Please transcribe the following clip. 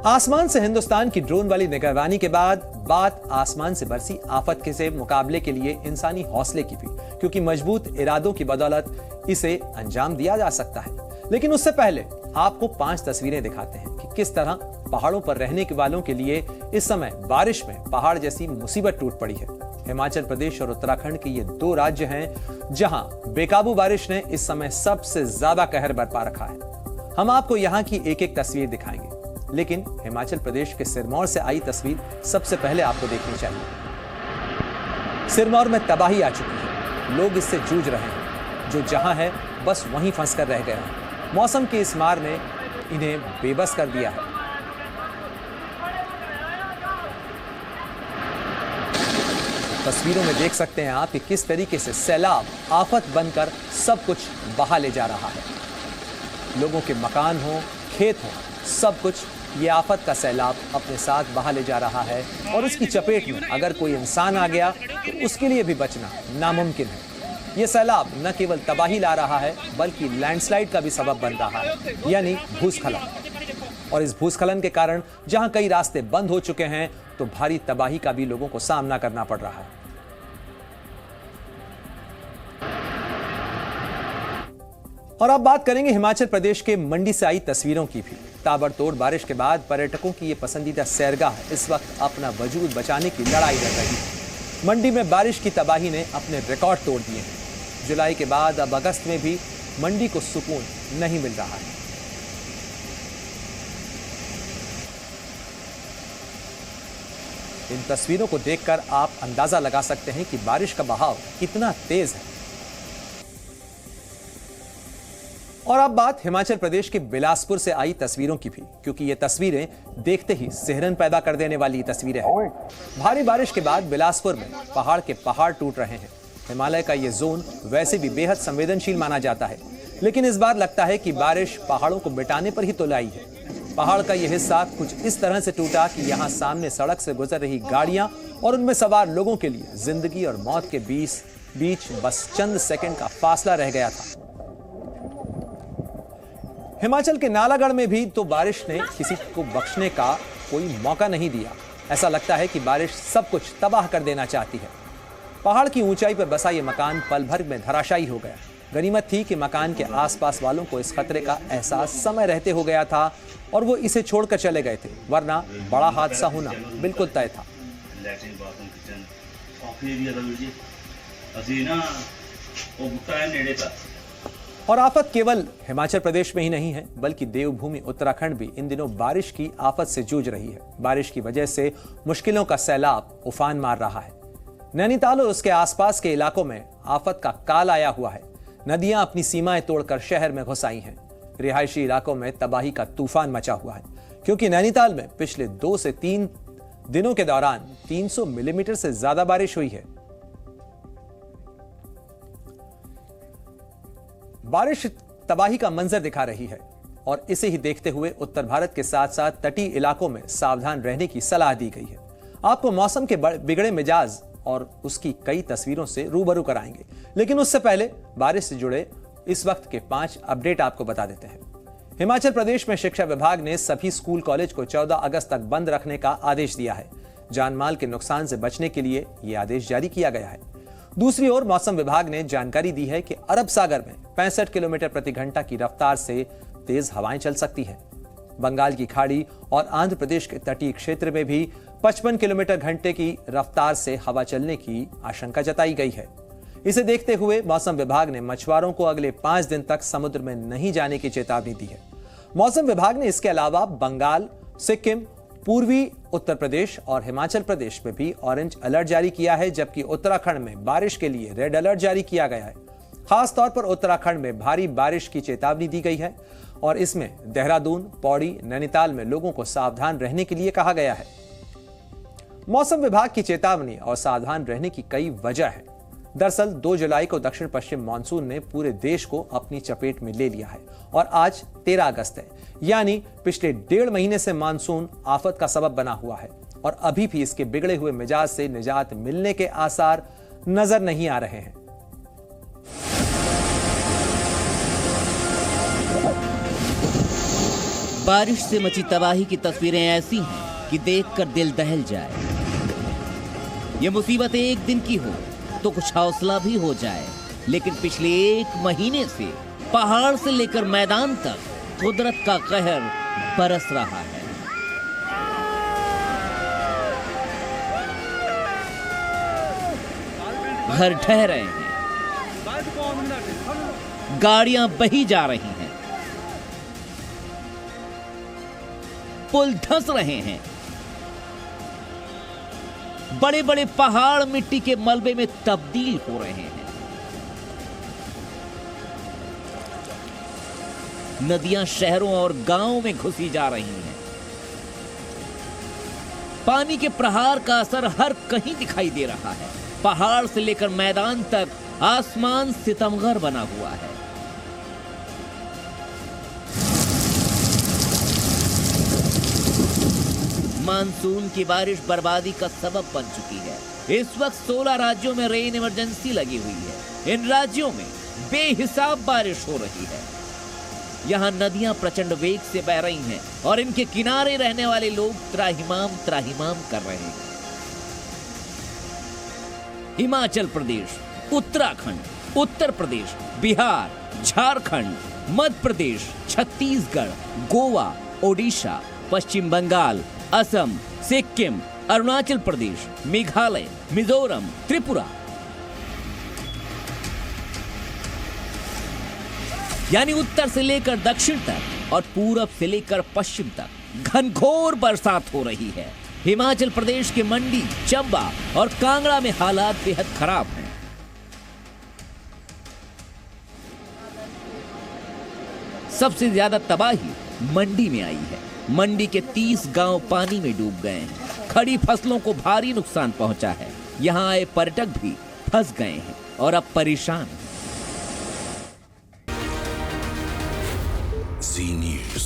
आसमान से हिंदुस्तान की ड्रोन वाली निगरानी के बाद बात आसमान से बरसी आफत के से मुकाबले के लिए इंसानी हौसले की भी, क्योंकि मजबूत इरादों की बदौलत इसे अंजाम दिया जा सकता है। लेकिन उससे पहले आपको 5 तस्वीरें दिखाते हैं कि किस तरह पहाड़ों पर रहने के वालों के लिए इस समय बारिश में पहाड़ जैसी मुसीबत टूट पड़ी है। हिमाचल प्रदेश और उत्तराखंड के ये 2 राज्य हैं जहां बेकाबू बारिश ने इस समय सबसे ज्यादा कहर बरपा रखा है। हम आपको यहाँ की एक एक तस्वीर दिखाएंगे, लेकिन हिमाचल प्रदेश के सिरमौर से आई तस्वीर सबसे पहले आपको देखनी चाहिए। सिरमौर में तबाही आ चुकी है, लोग इससे जूझ रहे हैं। जो जहां है बस वहीं फंस कर रह गए हैं। मौसम की इस मार ने इन्हें बेबस कर दिया है। तस्वीरों में देख सकते हैं आप कि किस तरीके से सैलाब आफत बनकर सब कुछ बहा ले जा रहा है। लोगों के मकान हो, खेत हो, सब कुछ ये आफत का सैलाब अपने साथ बहा ले जा रहा है। और इसकी चपेट में अगर कोई इंसान आ गया तो उसके लिए भी बचना नामुमकिन है। ये सैलाब न केवल तबाही ला रहा है बल्कि लैंडस्लाइड का भी सबब बन रहा है, यानी भूस्खलन। और इस भूस्खलन के कारण जहां कई रास्ते बंद हो चुके हैं तो भारी तबाही का भी लोगों को सामना करना पड़ रहा है। और अब बात करेंगे हिमाचल प्रदेश के मंडी से आई तस्वीरों की भी। ताबड़तोड़ बारिश के बाद पर्यटकों की ये पसंदीदा सैरगाह इस वक्त अपना वजूद बचाने की लड़ाई लड़ रही है। मंडी में बारिश की तबाही ने अपने रिकॉर्ड तोड़ दिए हैं। जुलाई के बाद अब अगस्त में भी मंडी को सुकून नहीं मिल रहा है। इन तस्वीरों को देखकर आप अंदाजा लगा सकते हैं कि बारिश का बहाव कितना तेज है। और अब बात हिमाचल प्रदेश के बिलासपुर से आई तस्वीरों की भी, क्योंकि ये तस्वीरें देखते ही सिहरन पैदा कर देने वाली तस्वीरें हैं। भारी बारिश के बाद बिलासपुर में पहाड़ के पहाड़ टूट रहे हैं। हिमालय का ये जोन वैसे भी बेहद संवेदनशील माना जाता है, लेकिन इस बार लगता है कि बारिश पहाड़ों को मिटाने पर ही तो लाई है। पहाड़ का यह हिस्सा कुछ इस तरह से टूटा कि यहाँ सामने सड़क से गुजर रही गाड़ियां और उनमें सवार लोगों के लिए जिंदगी और मौत के बीच बस चंद सेकंड का फासला रह गया था। हिमाचल के नालागढ़ में भी तो बारिश ने किसी को बख्शने का कोई मौका नहीं दिया। ऐसा लगता है कि बारिश सब कुछ तबाह कर देना चाहती है। पहाड़ की ऊंचाई पर बसा ये मकान पल भर में धराशायी हो गया। गनीमत थी कि मकान के आसपास वालों को इस खतरे का एहसास समय रहते हो गया था और वो इसे छोड़कर चले गए थे, वरना बड़ा हादसा होना बिल्कुल तय था। और आफत केवल हिमाचल प्रदेश में ही नहीं है, बल्कि देवभूमि उत्तराखंड भी इन दिनों बारिश की आफत से जूझ रही है। बारिश की वजह से मुश्किलों का सैलाब उफान मार रहा है। नैनीताल और उसके आसपास के इलाकों में आफत का काल आया हुआ है। नदियां अपनी सीमाएं तोड़कर शहर में घुस आई हैं। रिहायशी इलाकों में तबाही का तूफान मचा हुआ है, क्योंकि नैनीताल में पिछले 2 से 3 दिनों के दौरान 300 मिलीमीटर से ज्यादा बारिश हुई है। बारिश तबाही का मंजर दिखा रही है और इसे ही देखते हुए उत्तर भारत के साथ साथ तटीय इलाकों में सावधान रहने की सलाह दी गई है। आपको मौसम के बिगड़े मिजाज और उसकी कई तस्वीरों से रूबरू कराएंगे, लेकिन उससे पहले बारिश से जुड़े इस वक्त के 5 अपडेट आपको बता देते हैं। हिमाचल प्रदेश में शिक्षा विभाग ने सभी स्कूल कॉलेज को 14 अगस्त तक बंद रखने का आदेश दिया है। जानमाल के नुकसान से बचने के लिए यह आदेश जारी किया गया है। दूसरी ओर मौसम विभाग ने जानकारी दी है कि अरब सागर में 65 किलोमीटर प्रति घंटा की रफ्तार से तेज हवाएं चल सकती हैं। बंगाल की खाड़ी और आंध्र प्रदेश के तटीय क्षेत्र में भी 55 किलोमीटर घंटे की रफ्तार से हवा चलने की आशंका जताई गई है। इसे देखते हुए मौसम विभाग ने मछुआरों को अगले 5 दिन तक समुद्र में नहीं जाने की चेतावनी दी है। मौसम विभाग ने इसके अलावा बंगाल, सिक्किम, पूर्वी उत्तर प्रदेश और हिमाचल प्रदेश में भी ऑरेंज अलर्ट जारी किया है, जबकि उत्तराखंड में बारिश के लिए रेड अलर्ट जारी किया गया है। खास तौर पर उत्तराखंड में भारी बारिश की चेतावनी दी गई है और इसमें देहरादून, पौड़ी, नैनीताल में लोगों को सावधान रहने के लिए कहा गया है। मौसम विभाग की चेतावनी और सावधान रहने की कई वजह है। दरअसल 2 जुलाई को दक्षिण पश्चिम मानसून ने पूरे देश को अपनी चपेट में ले लिया है और आज 13 अगस्त है, यानी पिछले 1.5 महीने से मानसून आफत का सबब बना हुआ है और अभी भी इसके बिगड़े हुए मिजाज से निजात मिलने के आसार नजर नहीं आ रहे हैं। बारिश से मची तबाही की तस्वीरें ऐसी हैं कि देखकर दिल दहल जाए। ये मुसीबत एक दिन की हो तो कुछ हौसला भी हो जाए, लेकिन पिछले 1 महीने से पहाड़ से लेकर मैदान तक कुदरत का कहर बरस रहा है। घर ढह रहे हैं, गाड़ियां बही जा रही हैं, पुल धंस रहे हैं, बड़े बड़े पहाड़ मिट्टी के मलबे में तब्दील हो रहे हैं। नदियां शहरों और गांवों में घुसी जा रही हैं। पानी के प्रहार का असर हर कहीं दिखाई दे रहा है। पहाड़ से लेकर मैदान तक आसमान सितमगर बना हुआ है। मानसून की बारिश बर्बादी का सबब बन चुकी है। इस वक्त 16 राज्यों में रेन इमरजेंसी लगी हुई है। इन राज्यों में बेहिसाब बारिश हो रही है। यहाँ नदियां प्रचंड वेग से बह रही हैं और इनके किनारे रहने वाले लोग त्राहिमाम कर रहे हैं। हिमाचल प्रदेश, उत्तराखंड, उत्तर प्रदेश, बिहार, झारखंड, मध्य प्रदेश, छत्तीसगढ़, गोवा, ओडिशा, पश्चिम बंगाल, असम, सिक्किम, अरुणाचल प्रदेश, मेघालय, मिजोरम, त्रिपुरा, यानी उत्तर से लेकर दक्षिण तक और पूरब से लेकर पश्चिम तक घनघोर बरसात हो रही है। हिमाचल प्रदेश के मंडी, चंबा और कांगड़ा में हालात बेहद खराब हैं। सबसे ज्यादा तबाही मंडी में आई है। मंडी के 30 गांव पानी में डूब गए हैं। खड़ी फसलों को भारी नुकसान पहुंचा है। यहां आए पर्यटक भी फंस गए हैं और अब परेशान हैं। Z News.